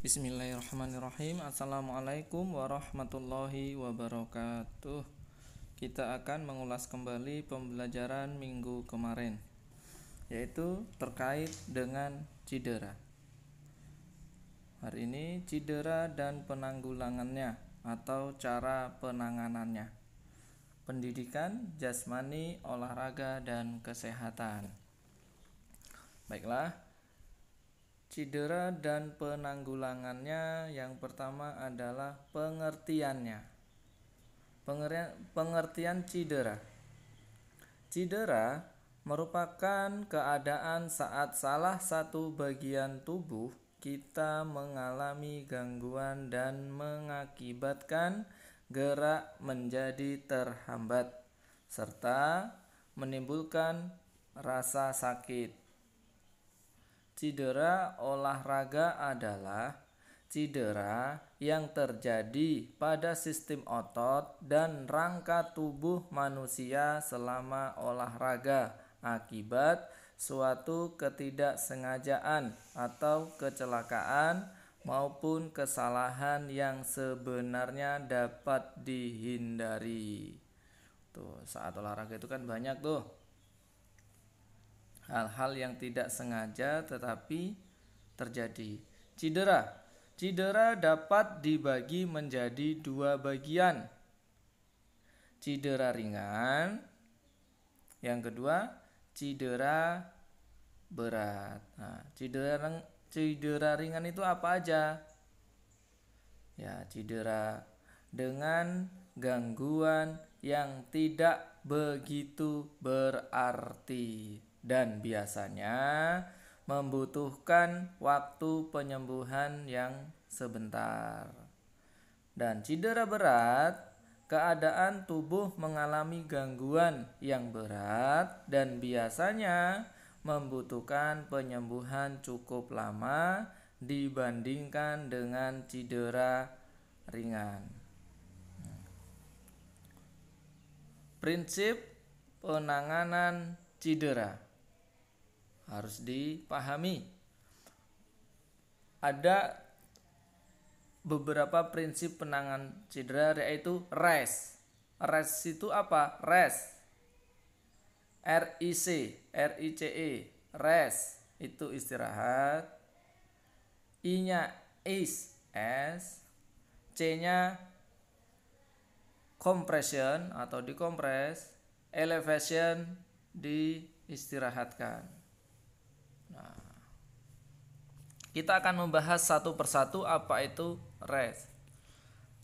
Bismillahirrahmanirrahim. Assalamualaikum warahmatullahi wabarakatuh. Kita akan mengulas kembali pembelajaran minggu kemarin, yaitu terkait dengan cedera. Hari ini cedera dan penanggulangannya atau cara penanganannya. Pendidikan jasmani, olahraga, dan kesehatan. Baiklah, cedera dan penanggulangannya, yang pertama adalah pengertiannya. Pengertian cedera. Cedera merupakan keadaan saat salah satu bagian tubuh kita mengalami gangguan dan mengakibatkan gerak menjadi terhambat serta menimbulkan rasa sakit. Cedera olahraga adalah cedera yang terjadi pada sistem otot dan rangka tubuh manusia selama olahraga akibat suatu ketidaksengajaan atau kecelakaan maupun kesalahan yang sebenarnya dapat dihindari. Tuh, saat olahraga itu kan banyak tuh hal-hal yang tidak sengaja tetapi terjadi. Cedera dapat dibagi menjadi dua bagian. Cedera ringan, yang kedua cedera berat. Nah, cedera ringan itu apa aja? Ya, cedera dengan gangguan yang tidak begitu berarti dan biasanya membutuhkan waktu penyembuhan yang sebentar. Dan cedera berat, keadaan tubuh mengalami gangguan yang berat dan biasanya membutuhkan penyembuhan cukup lama dibandingkan dengan cedera ringan. Prinsip penanganan cedera harus dipahami. Ada beberapa prinsip penanganan cedera, yaitu RES. RES itu apa? RES. RICE. RES itu istirahat. I-nya is, C-nya compression atau dikompres, elevation diistirahatkan. Nah, kita akan membahas satu persatu apa itu rest.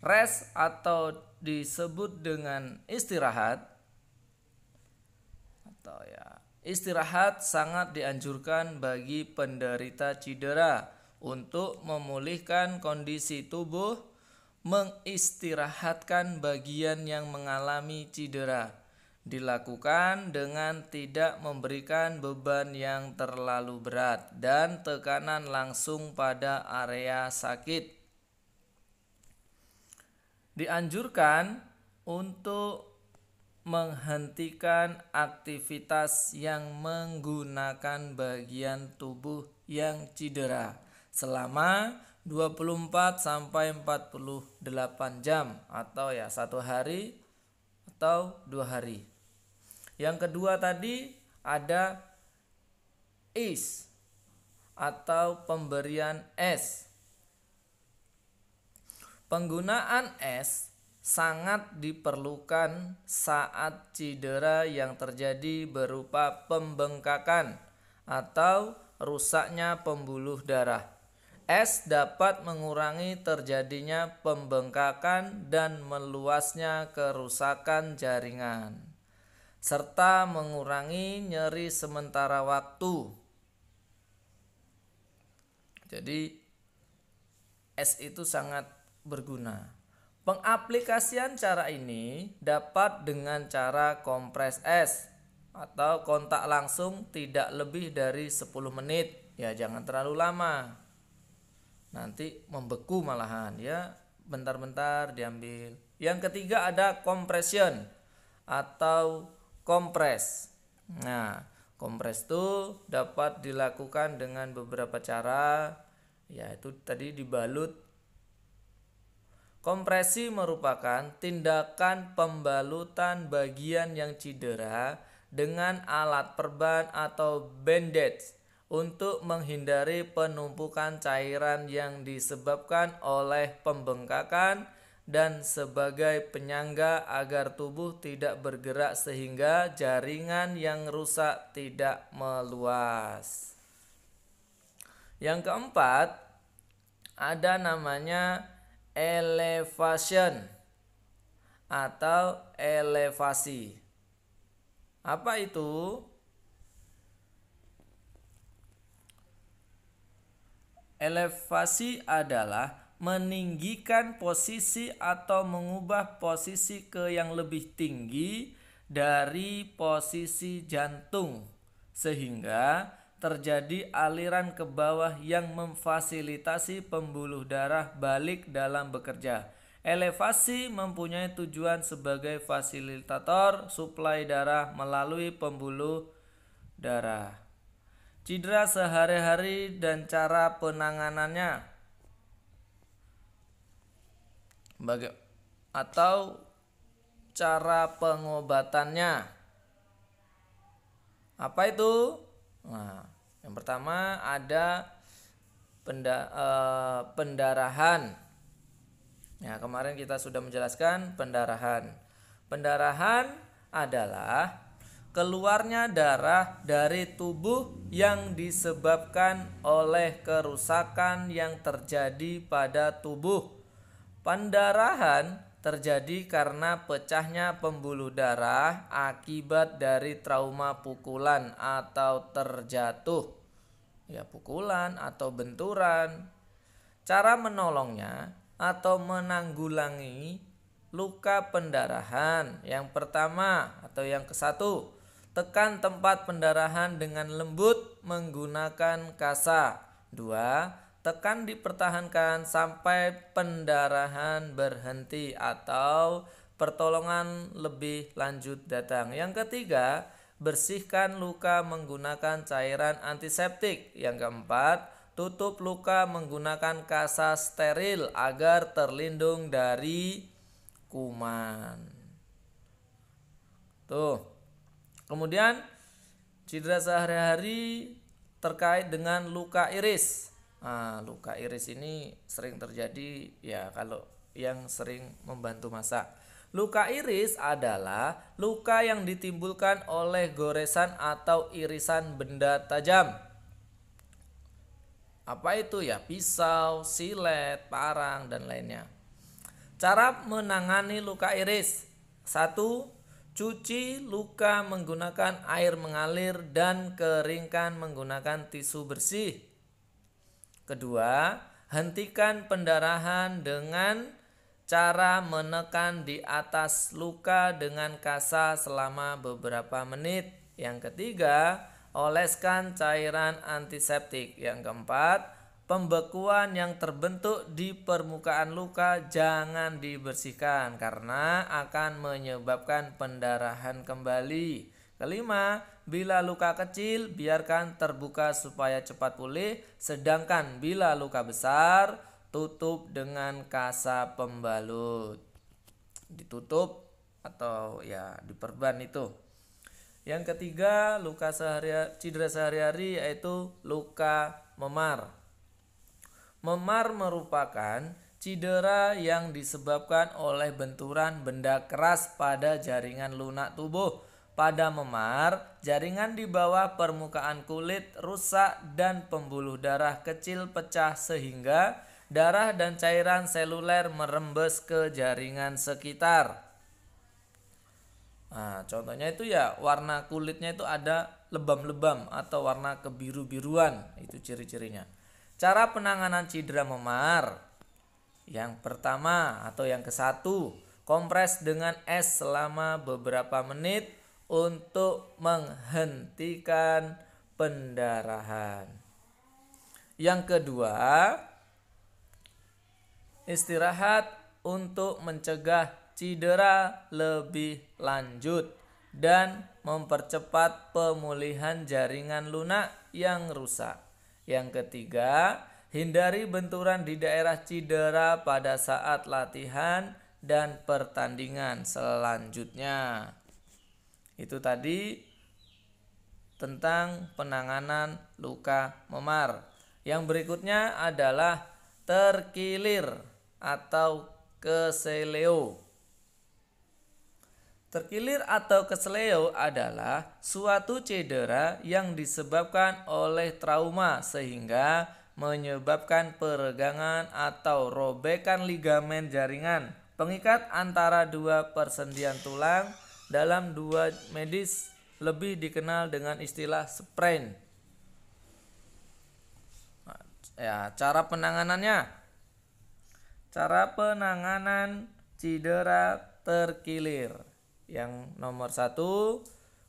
Rest atau disebut dengan istirahat atau istirahat sangat dianjurkan bagi penderita cedera untuk memulihkan kondisi tubuh, mengistirahatkan bagian yang mengalami cedera. Dilakukan dengan tidak memberikan beban yang terlalu berat dan tekanan langsung pada area sakit. Dianjurkan untuk menghentikan aktivitas yang menggunakan bagian tubuh yang cedera selama 24 sampai 48 jam atau satu hari atau 2 hari. Yang kedua tadi ada is atau pemberian es. Penggunaan es sangat diperlukan saat cedera yang terjadi berupa pembengkakan atau rusaknya pembuluh darah. Es dapat mengurangi terjadinya pembengkakan dan meluasnya kerusakan jaringan, serta mengurangi nyeri sementara waktu. Jadi es itu sangat berguna. Pengaplikasian cara ini dapat dengan cara kompres es atau kontak langsung tidak lebih dari 10 menit. Ya, jangan terlalu lama. Nanti membeku malahan, bentar-bentar diambil. Yang ketiga ada compression atau kompres. Nah, kompres itu dapat dilakukan dengan beberapa cara. Ya, itu tadi dibalut. Kompresi merupakan tindakan pembalutan bagian yang cedera dengan alat perban atau bandage untuk menghindari penumpukan cairan yang disebabkan oleh pembengkakan dan sebagai penyangga agar tubuh tidak bergerak sehingga jaringan yang rusak tidak meluas. Yang keempat, ada namanya elevation atau elevasi. Apa itu? Elevasi adalah meninggikan posisi atau mengubah posisi ke yang lebih tinggi dari posisi jantung sehingga terjadi aliran ke bawah yang memfasilitasi pembuluh darah balik dalam bekerja. Elevasi mempunyai tujuan sebagai fasilitator suplai darah melalui pembuluh darah. Cedera sehari-hari dan cara penanganannya atau cara pengobatannya. Apa itu? Nah, yang pertama ada pendarahan. Ya, kemarin kita sudah menjelaskan pendarahan. Pendarahan adalah keluarnya darah dari tubuh yang disebabkan oleh kerusakan yang terjadi pada tubuh. Pendarahan terjadi karena pecahnya pembuluh darah akibat dari trauma pukulan atau terjatuh. Ya, pukulan atau benturan. Cara menolongnya atau menanggulangi luka pendarahan. Yang pertama atau yang ke-1, tekan tempat pendarahan dengan lembut menggunakan kasa. 2, tekan dipertahankan sampai pendarahan berhenti atau pertolongan lebih lanjut datang. Yang ketiga, bersihkan luka menggunakan cairan antiseptik. Yang keempat, tutup luka menggunakan kasa steril agar terlindung dari kuman. Tuh. Kemudian cedera sehari-hari terkait dengan luka iris. Nah, luka iris ini sering terjadi ya kalau yang sering membantu masak. Luka iris adalah luka yang ditimbulkan oleh goresan atau irisan benda tajam. Apa itu ya? Pisau, silet, parang, dan lainnya. Cara menangani luka iris. 1. Cuci luka menggunakan air mengalir dan keringkan menggunakan tisu bersih. Kedua, hentikan pendarahan dengan cara menekan di atas luka dengan kasa selama beberapa menit. Yang ketiga, oleskan cairan antiseptik. Yang keempat, pembekuan yang terbentuk di permukaan luka jangan dibersihkan karena akan menyebabkan pendarahan kembali. Kelima, bila luka kecil biarkan terbuka supaya cepat pulih, sedangkan bila luka besar tutup dengan kasa pembalut. Ditutup atau ya diperban itu. Yang ketiga, cedera sehari-hari yaitu luka memar. Memar merupakan cedera yang disebabkan oleh benturan benda keras pada jaringan lunak tubuh. Pada memar, jaringan di bawah permukaan kulit rusak dan pembuluh darah kecil pecah sehingga darah dan cairan seluler merembes ke jaringan sekitar. Nah, contohnya itu ya warna kulitnya itu ada lebam-lebam atau warna kebiru-biruan, itu ciri-cirinya. Cara penanganan cedera memar. Yang pertama atau yang ke-1, kompres dengan es selama beberapa menit untuk menghentikan pendarahan. Yang kedua, istirahat untuk mencegah cedera lebih lanjut dan mempercepat pemulihan jaringan lunak yang rusak. Yang ketiga, Hindari benturan di daerah cedera pada saat latihan dan pertandingan selanjutnya. Itu tadi tentang penanganan luka memar. Yang berikutnya adalah terkilir atau keseleo. Terkilir atau keseleo adalah suatu cedera yang disebabkan oleh trauma sehingga menyebabkan peregangan atau robekan ligamen jaringan pengikat antara dua persendian tulang. Dalam dua medis lebih dikenal dengan istilah sprain. Cara penanganannya. Cara penanganan cedera terkilir. Yang nomor 1,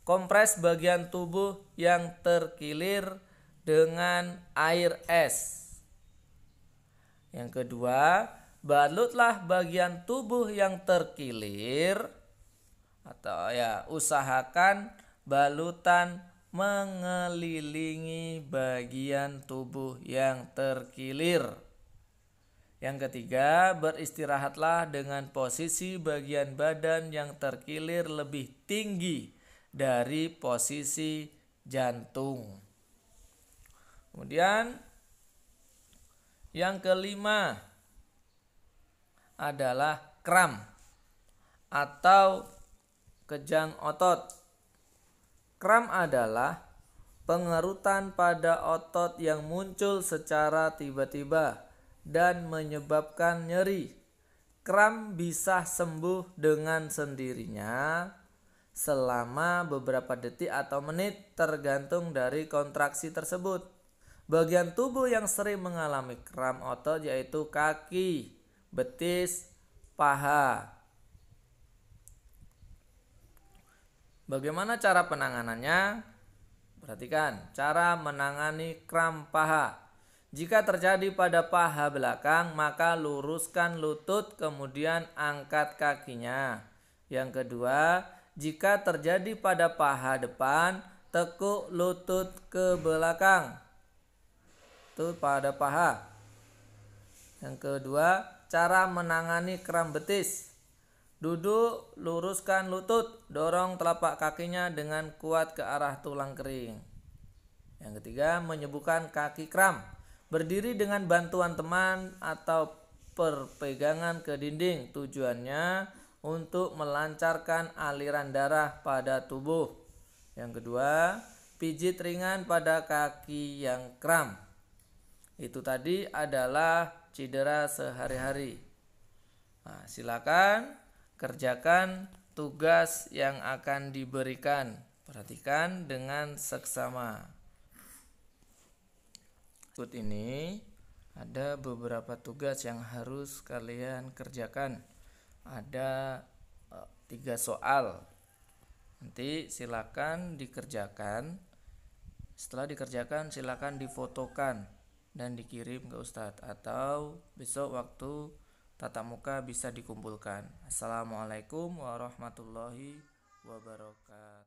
kompres bagian tubuh yang terkilir dengan air es. Yang kedua, balutlah bagian tubuh yang terkilir atau usahakan balutan mengelilingi bagian tubuh yang terkilir. Yang ketiga, beristirahatlah dengan posisi bagian badan yang terkilir lebih tinggi dari posisi jantung. Kemudian yang kelima adalah kram atau kejang otot. Kram adalah pengerutan pada otot yang muncul secara tiba-tiba dan menyebabkan nyeri. Kram bisa sembuh dengan sendirinya selama beberapa detik atau menit tergantung dari kontraksi tersebut. Bagian tubuh yang sering mengalami kram otot yaitu kaki, betis, paha. Bagaimana cara penanganannya? Perhatikan cara menangani kram paha. Jika terjadi pada paha belakang, maka luruskan lutut kemudian angkat kakinya. Yang kedua, jika terjadi pada paha depan, tekuk lutut ke belakang. Itu pada paha. Yang kedua, cara menangani kram betis. Duduk, luruskan lutut, dorong telapak kakinya dengan kuat ke arah tulang kering. Yang ketiga, menyembuhkan kaki kram. Berdiri dengan bantuan teman atau perpegangan ke dinding. Tujuannya untuk melancarkan aliran darah pada tubuh. Yang kedua, pijit ringan pada kaki yang kram. Itu tadi adalah cedera sehari-hari. Silakan kerjakan tugas yang akan diberikan. Perhatikan dengan seksama. Berikut ini ada beberapa tugas yang harus kalian kerjakan. Ada 3 soal. Nanti silakan dikerjakan. Setelah dikerjakan silakan difotokan dan dikirim ke Ustadz, atau besok waktu tatap muka bisa dikumpulkan. Assalamualaikum warahmatullahi wabarakatuh.